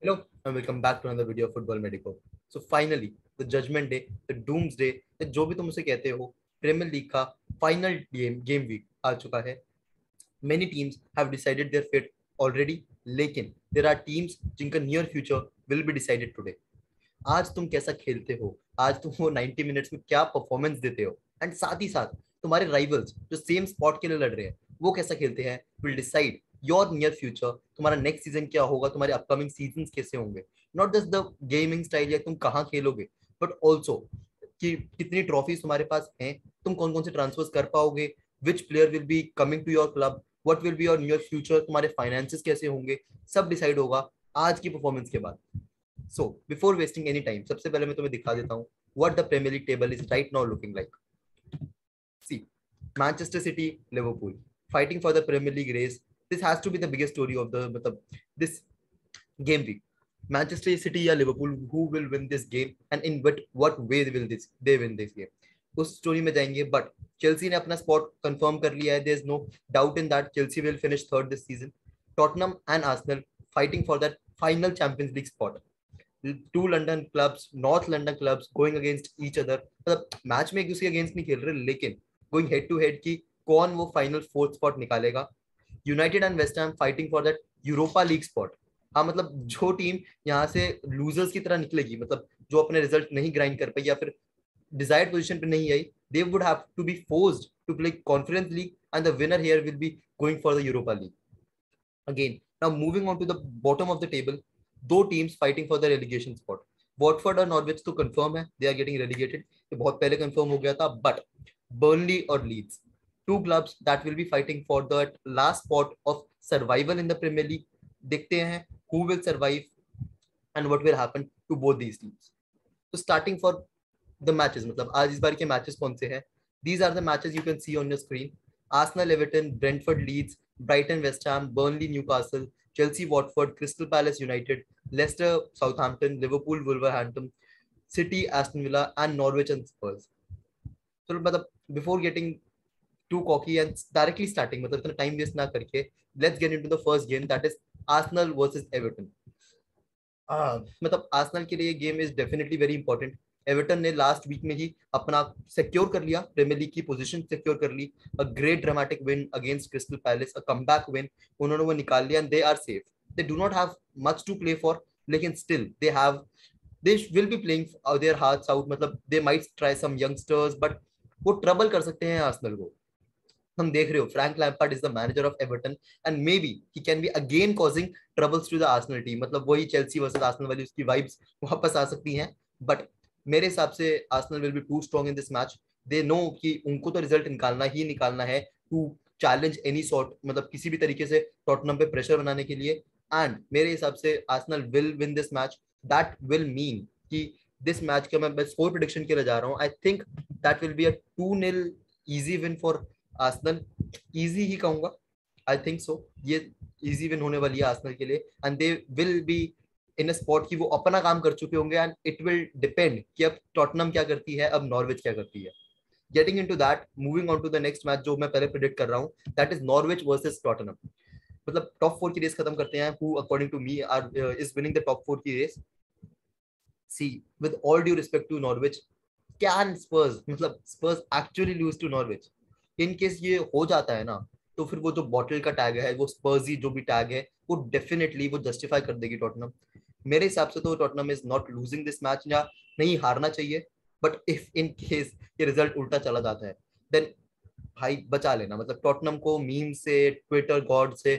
Hello and welcome back to another video of Football Medico. So finally, the Judgment Day, the Doomsday, जो भी तुम उसे कहते हो, प्रीमियर लीग का फाइनल गेम वीक आ चुका है. Many teams have decided their fate already, लेकिन there are teams जिनका near future will be decided today. आज तुम कैसा खेलते हो, आज तुम वो 90 मिनट्स में क्या परफॉर्मेंस देते हो, एंड साथ ही साथ तुम्हारे राइवल्स जो सेम स्पॉट के लिए लड़ रहे हैं वो कैसा खेलते हैं will decide your near future. तुम्हारा नेक्स्ट सीजन क्या होगा, तुम्हारे अपकमिंग सीजन कैसे होंगे. Not just the gaming style या तुम कहाँ खेलोगे, बट ऑल्सो कि कितनी ट्रॉफीज तुम्हारे पास हैं, तुम कौन कौन से ट्रांसफर्स कर पाओगे, which player will be coming to your club, what will be your near future, तुम्हारे फाइनेंसेस कैसे होंगे, सब डिसाइड होगा आज की परफॉर्मेंस के बाद. So before wasting any time, सबसे पहले मैं तुम्हें दिखा देता हूँ what the premiere league table is right now looking like. See, Manchester City, Liverpool fighting for the Premier League race. This has to be the biggest story of the this game week. Manchester City या Liverpool, who will win this game and in what way they win this game. उस story में जाएंगे, but Chelsea ने अपना spot confirm कर लिया है. There is no doubt in that Chelsea will finish third this season. Tottenham and Arsenal fighting for that final Champions League spot. Two London clubs, North London clubs going against each other. मतलब match में एक दूसरे के against नहीं खेल रहे, लेकिन going head to head की कौन वो फाइनल फोर्थ स्पॉट निकालेगा. United and West ham fighting for that Europa League spot. हाँ, मतलब जो टीम यहाँ से लूजर्स की तरह निकलेगी, मतलब जो अपने रिजल्ट नहीं ग्राइंड कर पाई या फिर डिजायर्ड पोजीशन पे नहीं आई, they would have to be forced to play Conference League and the winner here will be going for the Europa League. Again now moving on to the bottom of the table, दो teams fighting for the relegation spot. Watford और Norwich तो confirm है, they are getting relegated. ये बहुत पहले confirm हो गया था. बट बर्नली और Leeds, two clubs that will be fighting for the last spot of survival in the Premier League. देखते हैं who will survive and what will happen to both these teams. So starting for the matches, मतलब आज इस बार के matches कौन से हैं? These are the matches you can see on your screen. Arsenal, Everton, Brentford, Leeds, Brighton, West Ham, Burnley, Newcastle, Chelsea, Watford, Crystal Palace, United, Leicester, Southampton, Liverpool, Wolverhampton, City, Aston Villa, and Norwich and Spurs. So मतलब before getting too cocky and directly starting, मतलब इतना time waste ना करके, let's get into the first game, that is Arsenal versus Everton. मतलब Arsenal के लिए game is definitely very important. Everton ने last week में ही अपना सिक्योर कर लिया, प्रीमियर लीग की पोजीशन सिक्योर कर ली. A great dramatic win against Crystal Palace, a comeback win. उन्होंने वो निकाल लिया and they are safe. They do not have much to play for, लेकिन still they will be playing their hearts out. मतलब they might try some youngsters, but वो trouble कर सकते हैं आर्सेनल को. हम देख रहे हो Frank Lampard is the manager of Everton and may be he can be again causing troubles to the Arsenal team. मतलब वही चेल्सी वर्सेस आर्सेनल वाली उसकी वाइब्स वापस आ सकती हैं. बट मेरे हिसाब से Arsenal will be too strong in this match. They know कि उनको तो रिजल्ट निकालना ही निकालना है टू चैलेंज एनी सॉर्ट, मतलब किसी भी तरीके से टॉटनहम पे प्रेशर बनाने के लिए. एंड मेरे हिसाब से Arsenal will win this match. That will mean कि दिस मैच का मैं स्कोर प्रेडिक्शन के लिए जा रहा हूँ. I think that will be a 2-0 easy win for Arsenal. Easy ही कहूंगा, आई थिंक सो. ये इजी विन होने वाली है आर्सेनल के लिए and they will be in a spot कि वो अपना काम कर चुके होंगे एंड इट विल डिपेंड कि अब टॉटनहम क्या करती है, अब नॉर्विच क्या करती है. Getting into that, moving on to the next match जो मैं पहले प्रेडिक्ट कर रहा हूँ, that is Norwich versus Tottenham. मतलब टॉप 4 की रेस खत्म करते हैं. Who according to me are is winning the top 4 की race. See, with all due respect to Norwich, can Spurs, मतलब Spurs actually lose to Norwich? In case ये हो जाता है ना, तो फिर वो जो बॉटल का टैग है, वो स्पर्जी जो भी टैग है, वो डेफिनेटली वो जस्टिफाई कर देगी टॉटनहम. मेरे हिसाब से तो Tottenham is not losing this match, या नहीं हारना चाहिए. बट इफ इन केस ये रिजल्ट उल्टा चला जाता है, देन भाई बचा लेना. मतलब टॉटनहम को मीम से, ट्विटर गॉड से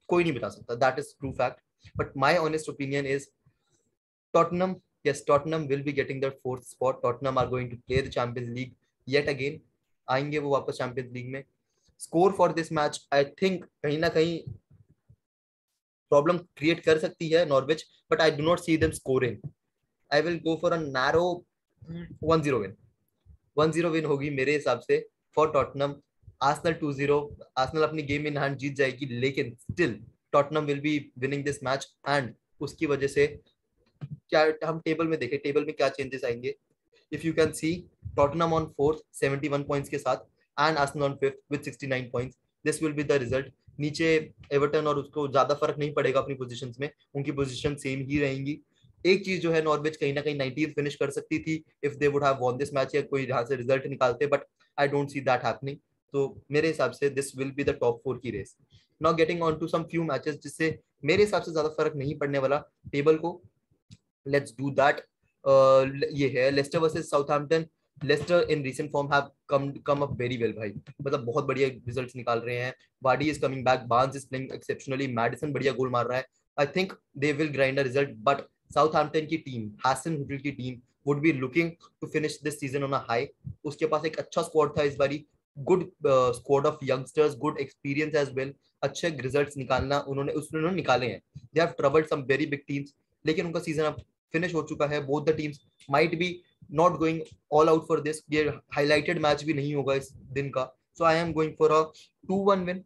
कोई नहीं बचा सकता. That is true fact. But my honest opinion is Tottenham, yes, Tottenham will be getting their fourth spot. Tottenham are going to play the Champions League yet again. आएंगे वो वापस champions league में. Score for this match I think कहीं ना कहीं problem create कर सकती है Norwich, but I do not see them scoring. I will go for a narrow 1-0 win. 1-0 win होगी मेरे हिसाब से फॉर टॉटनहम. आर्सेनल 2-0. आर्सेनल अपनी गेम इन हैंड जीत जाएगी, लेकिन still Tottenham will be winning this match. And उसकी वजह से क्या हम टेबल में देखें, टेबल में क्या चेंजेस आएंगे. If you can see, Tottenham on fourth 71 points के साथ and Arsenal on fifth with 69 points. This will be the result. नीचे एवर्टन और उसको ज्यादा फर्क नहीं पड़ेगा अपनी पोजीशंस में, उनकी पोजीशन सेम ही रहेंगी। एक चीज जो है, नॉर्विच कहीं ना कहीं 19th फिनिश कर सकती थी if they would have won this match, या कोई यहाँ से रिजल्ट निकालते, but I don't see that happening. तो मेरे हिसाब से this will be the top 4 की रेस। Now getting on to some few matches जिससे मेरे हिसाब से ज्यादा फर्क नहीं पड़ने वाला टेबल को, लेट्स डू दैट। ये है Leicester versus Southampton. Leicester in recent form have come up very well भाई, मतलब बहुत बढ़िया रिजल्ट्स निकाल रहे हैं। Vardy is coming back, Barnes is playing exceptionally, Maddison बढ़िया गोल मार रहा है। I think they will grind a result, but Southampton की टीम, हासन की team would be looking to finish this season on a high. उसके पास एक अच्छा स्क्वाड था इस बारी, good squad of youngsters, good experience as well. अच्छे रिजल्ट्स निकालना उन्होंने निकाले हैं। They have troubled some very big teams, लेकिन उनका सीजन अब फिनिश हो चुका है। Both the teams might be not going all out for this, ये हाईलाइटेड मैच भी नहीं होगा इस दिन का। So I am going for a 2-1 win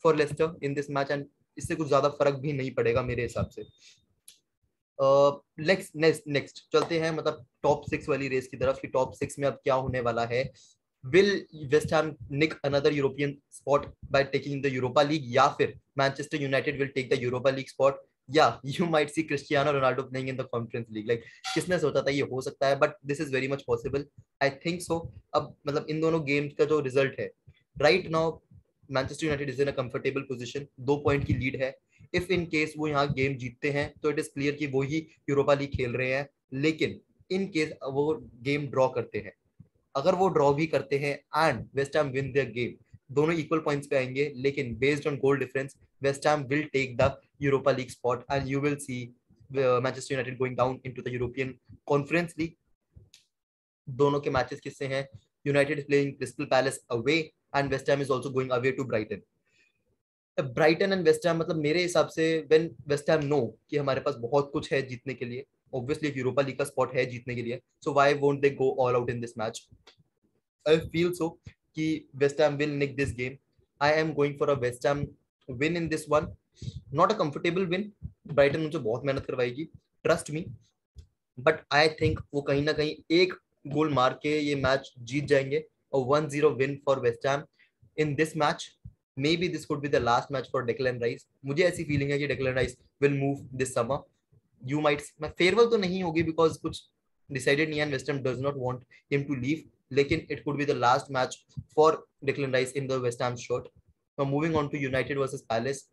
for Leicester in this match, and इससे कुछ ज्यादा फर्क भी नहीं पड़ेगा मेरे हिसाब से। नेक्स्ट चलते हैं मतलब टॉप 6 वाली रेस की तरफ, कि टॉप 6 में अब क्या होने वाला है। Will West Ham nick another European spot by taking the Europa League, या फिर Manchester United will take the Europa League spot, या you might see Cristiano Ronaldo playing in the Conference League. Like किसने सोचा था ये हो सकता है, but this is very much possible, I think so. अब मतलब इन दोनों गेम्स का जो रिजल्ट है right now, Manchester United is in a comfortable position, 2 point की लीड है। इफ इन केस वो यहाँ गेम जीतते हैं तो इट इज क्लियर कि वो ही यूरोपा लीग खेल रहे हैं। लेकिन इन केस वो गेम ड्रॉ करते हैं, अगर वो ड्रॉ भी करते हैं and West Ham win their game, दोनों इक्वल पॉइंट्स पे आएंगे, लेकिन based on goal difference West Ham will take the Europa League spot, and you will see Manchester United going down into the European Conference League. दोनों के matches किससे हैं? United is playing Crystal Palace away, and West Ham is also going away to Brighton. Brighton and West Ham, मतलब मेरे हिसाब से when West Ham no कि हमारे पास बहुत कुछ है जीतने के लिए, ऑब्वियसली एक यूरोपा लीग का स्पॉट है जीतने के लिए, so why won't they go all out in this match? I feel so कि West Ham will nick this game. I am going for a West Ham win in this one, not a comfortable win, Brighton मुझे बहुत मेहनत करवाएगी, trust me, but I think वो कहीं ना कहीं एक गोल मार के ये मैच जीत जाएंगे, और 1-0 win for West Ham in this match. Maybe this could be the last match for Declan Rice, मुझे ऐसी फीलिंग है कि Declan Rice will move this summer. You might, farewell तो नहीं होगी बिकॉज कुछ डिसाइडेड नहीं है, West Ham does not want him to leave, लेकिन it could be the last match for Declan Rice in the West Ham shirt. Now moving on to United versus Palace.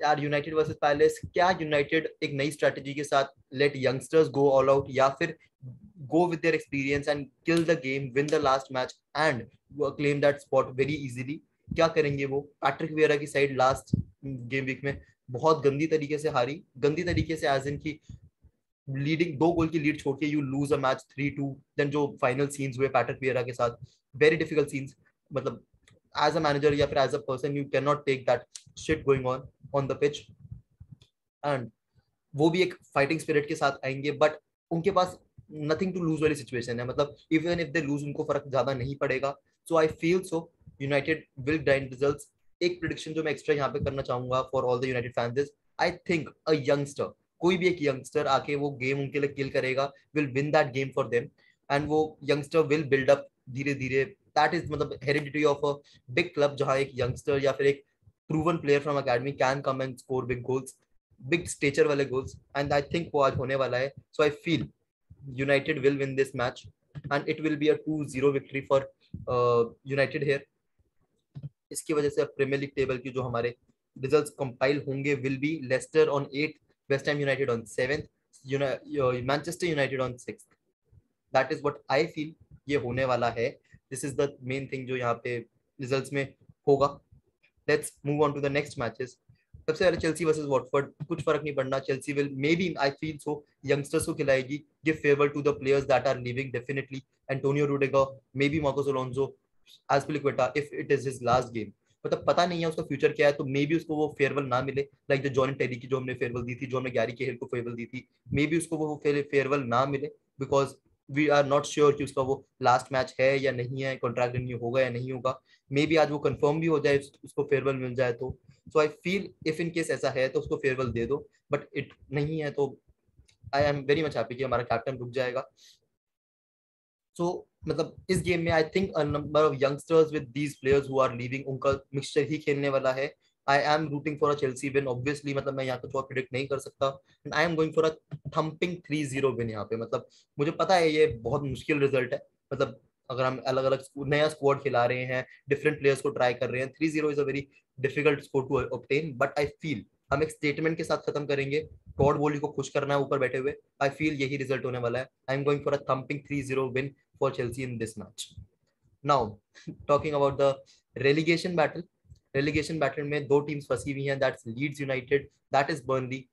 यार United versus Palace, क्या United एक नई strategy के साथ let youngsters go all out, या फिर go with their experience and kill the game, win the last match and claim that spot very easily? क्या करेंगे वो? पैट्रिक वियरा की साइड लास्ट गेम वीक में बहुत गंदी तरीके से हारी, गंदी तरीके से एज इन की लीडिंग 2 गोल की लीड छोड़ के you lose a match 3-2। Then जो फाइनल सीन्स हुए पैट्रिक वियरा के साथ, वेरी डिफिकल्ट सीन्स, मतलब एज अ मैनेजर या फिर as a person you can not take that shit going on the pitch. And वो भी एक फाइटिंग स्पिरिट के साथ आएंगे, बट उनके पास नथिंग टू लूज वाली सिचुएशन है, मतलब इवन इफ दे लूज उनको फर्क ज्यादा नहीं पड़ेगा। So I feel so United will grind results. एक प्रिडिक्शन जो मैं एक्स्ट्रा यहाँ पे करना चाहूंगा for all the United fans is, I think a youngster, कोई भी एक यंगस्टर आके वो गेम उनके लिए किल करेगा, will win that game for them, and वो यंगस्टर विल बिल्ड अप धीरे धीरे। दैट इज मतलब heredity of a big club, जहाँ एक यंगस्टर या फिर एक proven player from academy can come and score big goals, big stature वाले गोल्स, एंड आई थिंक वो आज होने वाला है। So I feel United will win this match, and it will be a 2-0 victory for United here. इसकी वजह से अब प्रीमियर लीग टेबल की जो हमारे रिजल्ट्स कंपाइल होंगे will be Leicester on 8th, West Ham United on 7th, Manchester United on 6th। That is what I feel ये होने वाला है। This is the main thing जो यहाँ पे रिजल्ट्स में होगा। Let's move on to the next matches. सबसे पहले चेल्सी वर्सेस वॉटफोर्ड, कुछ फर्क नहीं पड़ना, Chelsea will may be, I feel so, youngsters को खिलाएगी, give favour to the players that are leaving definitely, Antonio Rudiger, maybe Marcos Alonso, Azpilicueta if it is his last game, मतलब पता नहीं है उसका फ्यूचर क्या है, तो मे बी उसको वो फेयरवेल ना मिले, लाइक द जॉन टेरी की जो हमने फेयरवेल दी थी, जो हमने गैरी केहल को फेयरवेल दी थी, मे बी उसको वो फेयरवेल ना मिले, because we are not sure कि उसका वो लास्ट मैच है या नहीं है, कॉन्ट्रैक्ट रिन्यू होगा या नहीं होगा। मे बी आज वो कंफर्म भी हो जाए, उसको फेयरवेल मिल जाए तो। So I feel if in case ऐसा है तो उसको फेयरवेल दे दो, बट इट नहीं है तो I am very much happy कि हमारा कैप्टन रुक जाएगा। सो मतलब इस गेम में I think a number of youngsters with these players who are leaving, उनका मिक्सचर ही खेलने वाला है। I am rooting for a Chelsea win obviously, मतलब मैं यहाँ कुछ और प्रिडिक्ट नहीं कर सकता, and I am going for a thumping 3-0 win यहाँ पे। मतलब मुझे पता है ये बहुत मुश्किल रिजल्ट है, मतलब अगर हम अलग अलग नया स्क्वाड खिला रहे हैं, डिफरेंट प्लेयर्स को ट्राई कर रहे हैं, 3-0 is a very difficult score to obtain, but I feel हम एक स्टेटमेंट के साथ खत्म करेंगे। टॉड बोली को खुश करना है ऊपर बैठे हुए, आई फील यही रिजल्ट होने वाला है। I am going for a thumping 3-0 win for Chelsea in this match. Now talking about the relegation battle, relegation battle में दो टीम्स फंसी हुई हैं, that's Leeds United, that is Burnley.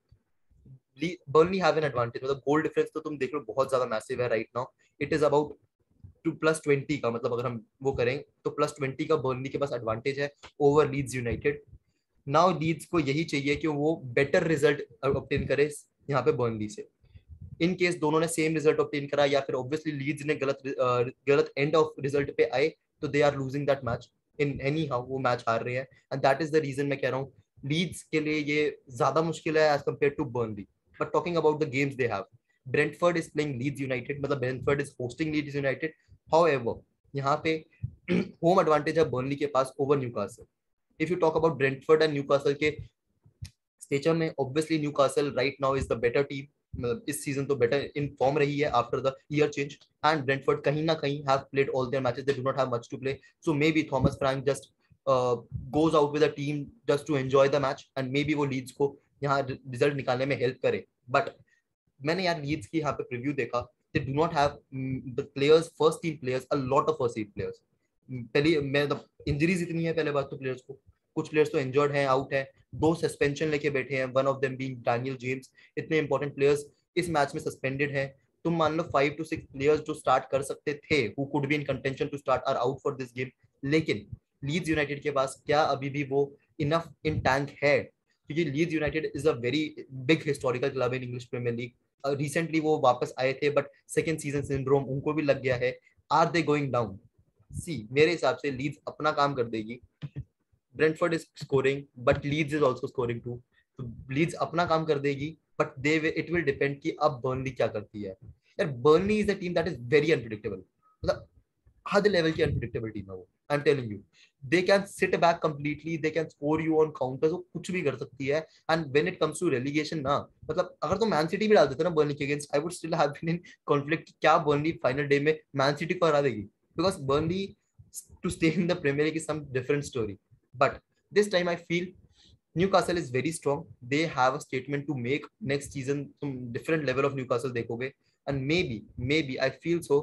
Burnley have an advantage, मतलब goal difference तो तुम देख लो बहुत ज्यादा मैसिव है right now, it is about to +20 का, मतलब अगर हम वो करें तो +20 का बर्नली के पास एडवांटेज है over Leeds United. Now Leeds को यही चाहिए कि वो बेटर रिजल्ट ऑब्टेन करे यहाँ पे बर्नली से। इन केस दोनों ने सेम रिजल्ट ऑब्टेन करा, या फिर ऑब्वियसली लीड्स ने गलत एंड ऑफ रिजल्ट पे आए, तो they are losing that match in anyhow, वो मैच हार रहे हैं, and that is the reason मैं कह रहा हूँ लीड्स के लिए ये ज्यादा मुश्किल है as compare to Burnley. But talking about the games they have, Brentford is playing Leeds United, मतलब Brentford is hosting Leeds United. However यहाँ पे होम एडवांटेज है बर्नली के पास over Newcastle. If you talk about Brentford and Newcastle के stature में, obviously Newcastle right now is the better team, मतलब इस सीजन तो बेटर इन फॉर्म रही है after the year change, and Brentford कहीं ना कहीं have played all their matches, they do not have much to play, so may be Thomas Frank just goes out with the team just to enjoy the match, and may be वो Leeds को यहाँ result निकालने में help करे। But मैंने यार Leeds की यहाँ पे प्रीव्यू देखा, दे do not have the players, first team players, a lot of first team players. पहली मैं इंजरीज इतनी है पहले बात तो प्लेयर्स को, कुछ प्लेयर्स तो इंजर्ड हैं, आउट है, दो सस्पेंशन लेके बैठे हैं, one of them being Daniel James, इतने इंपॉर्टेंट प्लेयर्स इस मैच में सस्पेंडेड हैं। तुम मान लो 5 to 6 प्लेयर्स जो स्टार्ट कर सकते थे, who could be in contention to start, are out for this game. लेकिन लीड्स यूनाइटेड के पास क्या अभी भी वो इनफ इन टैंक है? क्योंकि Leeds United is a very big historical club in English Premier League, recently वो वापस आए थे, बट सेकेंड सीजन सिंड्रोम उनको भी लग गया है। Are they going down? See मेरे हिसाब से लीड्स अपना काम कर देगी, Brentford is scoring but Leeds is also scoring too, तो लीड्स अपना काम कर देगी, but they it will depend कि अब बर्नली क्या करती है। यार Burnley is a team that is very unpredictable, मतलब हद लेवल की अनप्रिडिक्टेबल टीम है वो, I am telling you. They can sit back completely, they can score you on counters, वो कुछ भी कर सकती है। And when it comes to relegation ना, मतलब अगर तो मैन सिटी भी डाल देते ना बर्नली के against, I would still have been in conflict, क्या बर्नली फाइनल डे में मैन सिटी को हरा देगी? Because Burnley to stay in the Premier League is some different story. But this time I feel Newcastle is very strong. They have a statement to make next season. Some different level of Newcastle देखोगे, and maybe I feel so.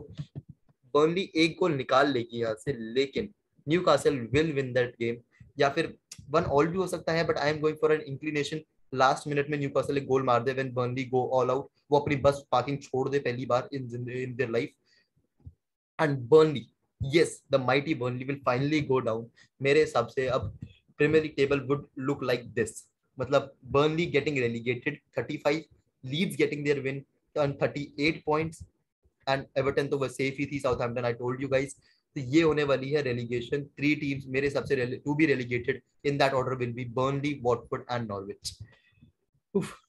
Burnley एक गोल निकाल लेगी यहाँ से, लेकिन Newcastle will win that game. या फिर 1-1 भी हो सकता है, but I am going for an inclination. Last minute में न्यूकासल एक गोल मार दे when Burnley go all out, वो अपनी बस पार्किंग छोड़ दे पहली बार in their life, and Burnley, yes, the mighty Burnley will finally go down. मेरे हिसाब से अब premier league table would look like this, मतलब Burnley getting relegated 35, Leeds getting their win on 38 points, and Everton तो वह safe ही थी, Southampton I told you guys। तो ये होने वाली है रेलीगेशन, 3 टीम्स मेरे हिसाब से to be relegated in that order will be Burnley, Watford and Norwich.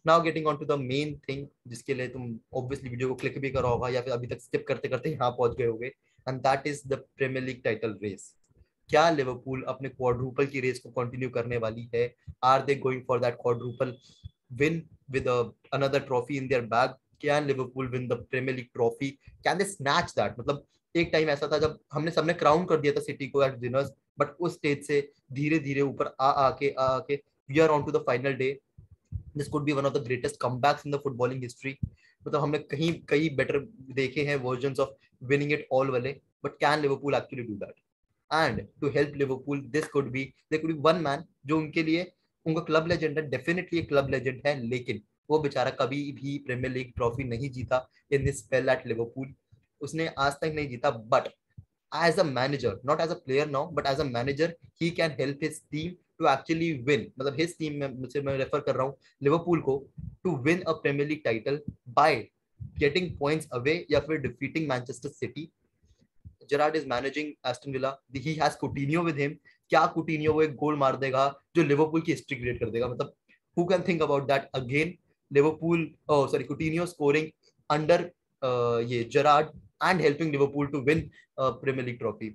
Now getting on to the main thing, जिसके लिए तुम ऑब्वियसली वीडियो को क्लिक भी करा होगा या फिर अभी तक स्किप करते करते यहाँ पहुंच गए होगे, and that is the premiere league title race. क्या लिवरपूल अपने क्वाड्रुपल की रेस को कंटिन्यू करने वाली है? Are they going for that quadruple win with another trophy in their bag? Can Liverpool win the premiere league trophy? Can they snatch that? मतलब एक time ऐसा था जब हमने सबने क्राउन कर दिया था सिटी को एज विनर्स, बट उस स्टेज से धीरे धीरे ऊपर आ आके we are on to the final day. This could be one of the greatest comebacks in the footballing history, मतलब हमने कहीं कहीं बेटर देखे हैं versions of winning it all वाले, but can Liverpool actually do that? And to help Liverpool this could be, there could be one man जो उनके लिए, उनका क्लब लेजेंड है, डेफिनेटली एक क्लब लेजेंड है, लेकिन वो बेचारा कभी भी प्रीमियर लीग ट्रॉफी नहीं जीता in this spell at Liverpool, उसने आज तक नहीं जीता। But as a manager, not as a player now, but as a manager, he can help his team to actually win, मतलब his team में से मैं रेफर कर रहा हूँ लिवरपूल को, to win a Premier League title by getting points away या फिर defeating Manchester City. Gerrard is managing Aston Villa, he has Coutinho with him, क्या Coutinho वो एक गोल मार देगा जो लिवरपूल की हिस्ट्री क्रिएट कर देगा? मतलब who can think about that again? Liverpool, oh sorry, Coutinho scoring under ये Gerrard and helping Liverpool to win Premier League trophy,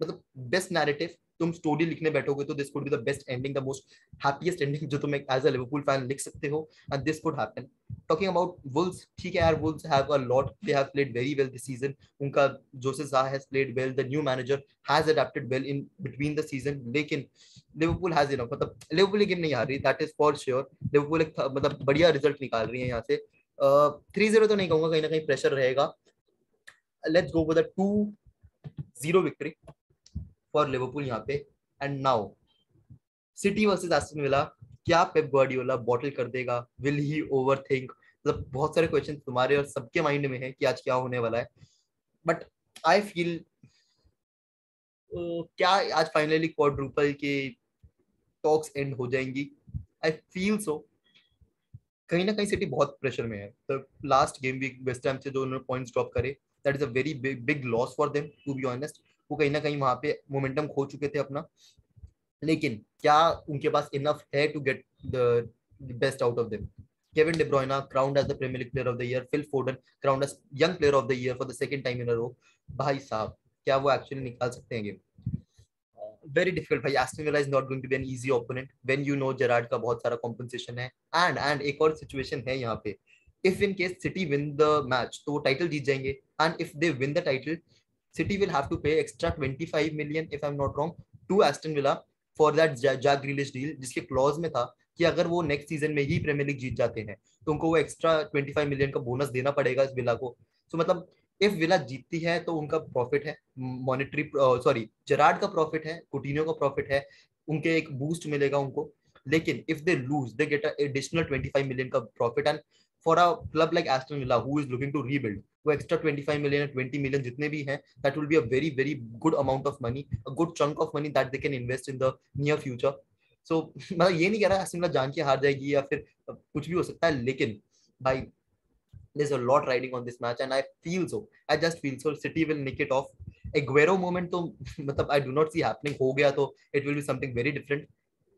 मतलब बेस्ट नैरेटिव तुम स्टोरी लिखने बैठोगे तो this could be the best ending, the most happiest ending जो तुम as a Liverpool fan लिख सकते हो, and this could happen. Talking about Wolves, ठीक है यार, Wolves have a lot, they have played very well this season. उनका जोसे ज़ा has played well, the new manager has adapted well in between the season. लेकिन Liverpool has enough, मतलब Liverpool game नहीं हार रही, that is for sure. Liverpool एक मतलब बढ़िया रिजल्ट निकाल रही है यहाँ से. 3-0 तो नहीं कहूंगा, कहीं ना कहीं प्रेशर रहेगा. Let's go with a 2-0 victory for Liverpool यहाँ पे. And now city versus Aston villa, क्या पेप गार्डियोला बॉटल कर देगा, विल ही ओवरथिंक, मतलब बहुत सारे क्वेश्चन तुम्हारे और सबके माइंड में है कि आज क्या होने वाला है. बट आई फील क्या आज फाइनली क्वाड्रुपल के टॉक्स एंड हो जाएंगी. I feel so. कहीं ना कहीं सिटी बहुत प्रेशर में है. The last game week West Ham से जो उन्होंने पॉइंट्स ड्रॉप करे, that is a very big big loss for them to be honest. वो कहीं ना कहीं वहां पे मोमेंटम खो चुके थे अपना. लेकिन क्या उनके पास इनफ है to get the best out of them. Kevin De Bruyne crowned as the premiere League player of the year, Phil Foden crowned as young player of the year for the second time in a row. भाई साहब, क्या वो actually निकाल सकते हैं गेम? Very difficult भाई. Aston Villa is not going to be an easy opponent when you know Gerrard का बहुत सारा कॉम्पनसेशन है. एंड एक और सिचुएशन है यहाँ पे, if in case City win the match तो वो टाइटल जीत जाएंगे. And if they win the title, City will have to pay extra 25 million if I am not wrong to Aston Villa for that Jack Grealish deal, जिसके clause में था कि अगर वो नेक्स्ट सीजन में ही प्रीमियर लीग जीत जाते हैं तो उनको वो एक्स्ट्रा 25 मिलियन का बोनस देना पड़ेगा इस विला को. सो मतलब इफ विला जीतती है तो उनका प्रॉफिट है मॉनेटरी, सॉरी जेरार्ड का प्रॉफिट है, कुटिन्यो का प्रॉफिट है, उनके एक बूस्ट मिलेगा उनको. लेकिन if they lose they get additional 25 million का profit. And for a club like Aston Villa who is looking to rebuild, वो एक्स्ट्रा 25 मिलियन 20 मिलियन जितने भी हैं, that will be a very very good amount of money, a good chunk of money that they can invest in the near future. So मतलब ये नहीं कह रहा Aston villa जान के हार जाएगी या फिर कुछ भी हो सकता है, लेकिन भाई there's a lot riding on this match and I just feel so City will nick it off. Aguero moment तो मतलब I do not see happening. हो गया तो it will be something very different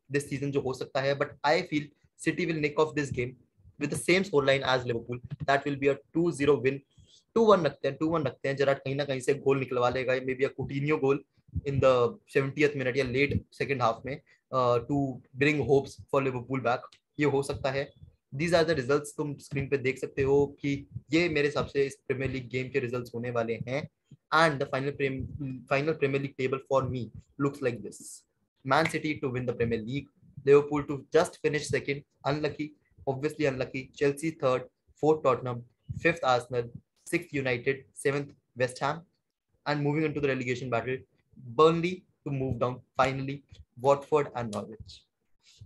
this season जो हो सकता है. But I feel City will nick off this game with the same scoreline as Liverpool. That will be a 2-0 win. 2-1 रखते हैं, 2-1 रखते हैं. जरा कहीं ना कहीं से गोल निकलवा लेगा, may be a कुटिन्यो goal in the 70th minute या late second half में, to bring hopes for Liverpool back. ये हो सकता है. These are the results तुम स्क्रीन पे देख सकते हो कि ये मेरे हिसाब से इस प्रीमियर लीग गेम के रिजल्ट्स होने वाले हैं. And the final premier league table for me looks like this: Man City to win the Premier League, Liverpool to just finish second, unlucky, obviously unlucky, Chelsea third, fourth Tottenham, fifth Arsenal, sixth United, seventh West Ham, and moving into the relegation battle, Burnley to move down finally, Watford and Norwich.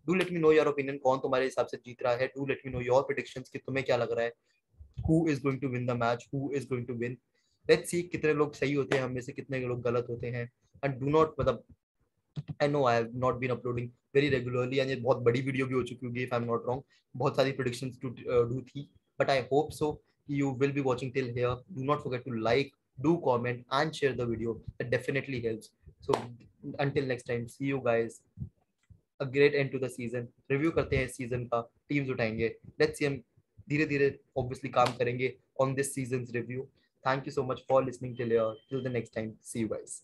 Do let me know your opinion, कौन तुम्हारे हिसाब से जीत रहा है. Do let me know your predictions कि तुम्हें क्या लग रहा है, who is going to win the match, who is going to win. Let's see कितने लोग सही होते हैं हम में से, कितने लोग गलत होते हैं. And do not मतलब I know I have not been uploading very regularly and ये बहुत बड़ी वीडियो भी हो चुकी होगी if I'm not wrong. बहुत सारी predictions to do थी, but I hope so you will be watching till here. Do not forget to like, do comment and share the video. That definitely helps. So until next time, see you guys. A great end to the season. Review करते हैं इस season का, teams उठाएंगे. Let's see हम धीरे धीरे obviously काम करेंगे on this season's review. Thank you so much for listening till here. Till the next time. See you guys.